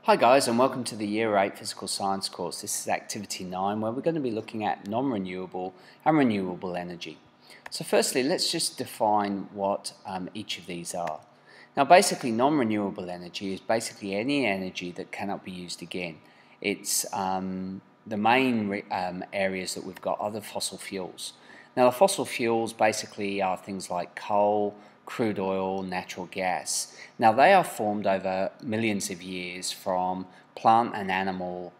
Hi guys, and welcome to the Year 8 Physical Science course. This is Activity 9, where we're going to be looking at non-renewable and renewable energy. So firstly, let's just define what each of these are. Now basically, non-renewable energy is basically any energy that cannot be used again. It's the main areas that we've got are the fossil fuels. Now the fossil fuels basically are things like coal, crude oil, natural gas. Now they are formed over millions of years from plant and animal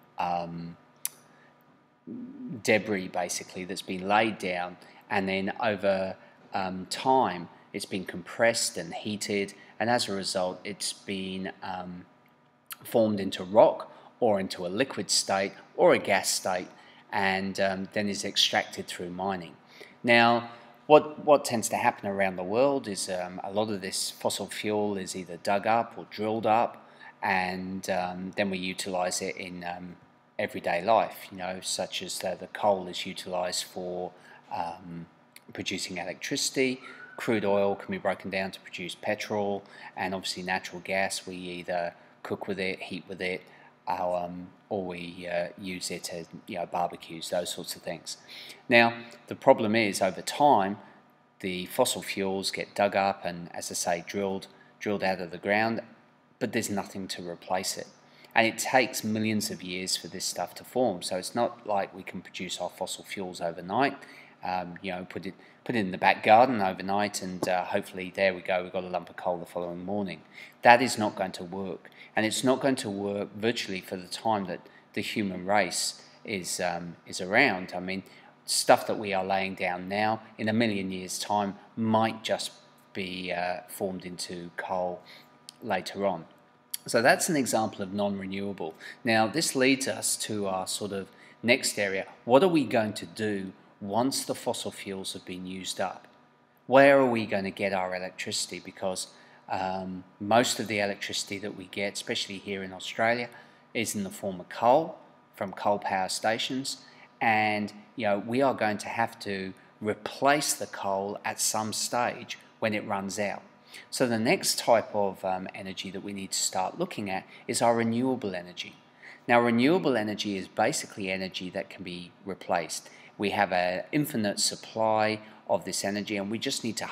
debris basically that's been laid down, and then over time it's been compressed and heated, and as a result it's been formed into rock or into a liquid state or a gas state, and then is extracted through mining. Now what tends to happen around the world is a lot of this fossil fuel is either dug up or drilled up, and then we utilize it in everyday life, such as the coal is utilized for producing electricity. Crude oil can be broken down to produce petrol, and obviously natural gas, we either cook with it, heat with it, or we use it as barbecues, those sorts of things. Now the problem is, over time the fossil fuels get dug up and, as I say, drilled out of the ground, but there's nothing to replace it, and it takes millions of years for this stuff to form. So it's not like we can produce our fossil fuels overnight. Put it in the back garden overnight, and hopefully there we go, we've got a lump of coal the following morning. That is not going to work, and it's not going to work virtually for the time that the human race is around. I mean, stuff that we are laying down now, in a million years' time, might just be formed into coal later on. So that's an example of non-renewable. Now this leads us to our sort of next area. What are we going to do once the fossil fuels have been used up? Where are we going to get our electricity? Because most of the electricity that we get, especially here in Australia, is in the form of coal, from coal power stations, and we are going to have to replace the coal at some stage when it runs out. So the next type of energy that we need to start looking at is our renewable energy. Now renewable energy is basically energy that can be replaced. We have an infinite supply of this energy, and we just need to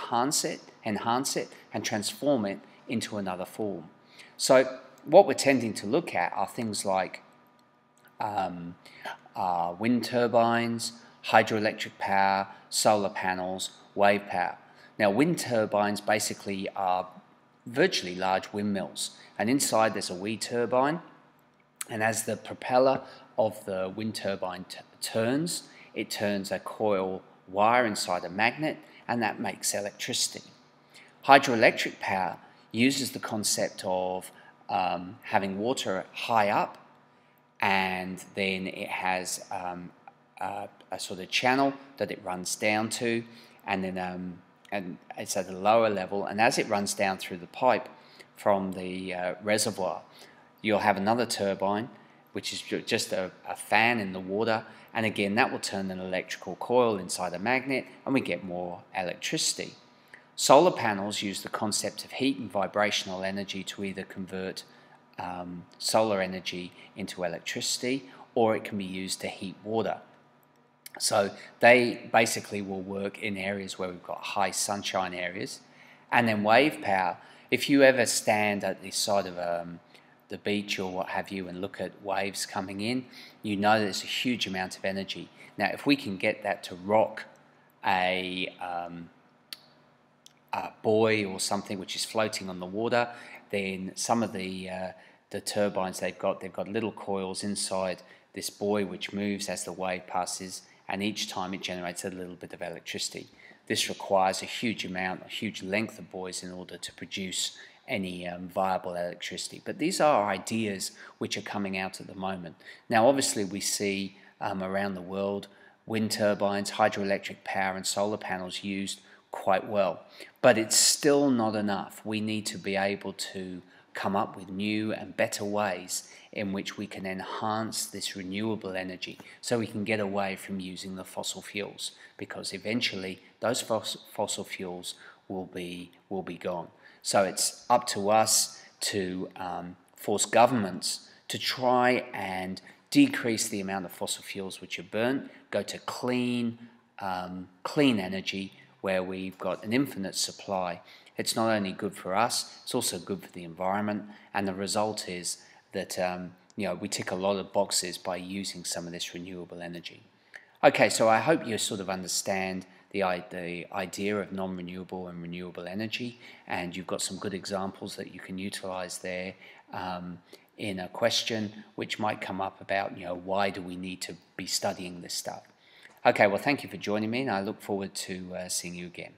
enhance it and transform it into another form. So what we're tending to look at are things like wind turbines, hydroelectric power, solar panels, wave power. Now wind turbines basically are virtually large windmills, and inside there's a wee turbine, and as the propeller of the wind turbine turns, it turns a coil wire inside a magnet, and that makes electricity. Hydroelectric power uses the concept of having water high up, and then it has a sort of channel that it runs down to, and then and it's at a lower level, and as it runs down through the pipe from the reservoir, you'll have another turbine, which is just a fan in the water, and again that will turn an electrical coil inside a magnet, and we get more electricity. Solar panels use the concept of heat and vibrational energy to either convert solar energy into electricity, or it can be used to heat water. So they basically will work in areas where we've got high sunshine areas. And then wave power, if you ever stand at the side of the beach or what have you and look at waves coming in, you know there's a huge amount of energy. Now if we can get that to rock a buoy or something which is floating on the water, then some of the turbines they've got little coils inside this buoy which moves as the wave passes, and each time it generates a little bit of electricity. This requires a huge length of buoys in order to produce any viable electricity. But these are ideas which are coming out at the moment. Now obviously we see around the world wind turbines, hydroelectric power and solar panels used quite well, but it's still not enough. We need to be able to come up with new and better ways in which we can enhance this renewable energy, so we can get away from using the fossil fuels, because eventually those fossil fuels will be gone. So it's up to us to force governments to try and decrease the amount of fossil fuels which are burnt, go to clean energy where we've got an infinite supply. It's not only good for us, it's also good for the environment, and the result is that we tick a lot of boxes by using some of this renewable energy. Okay, so I hope you sort of understand the idea of non-renewable and renewable energy, and you've got some good examples that you can utilize there in a question which might come up about, why do we need to be studying this stuff? Okay, well, thank you for joining me, and I look forward to seeing you again.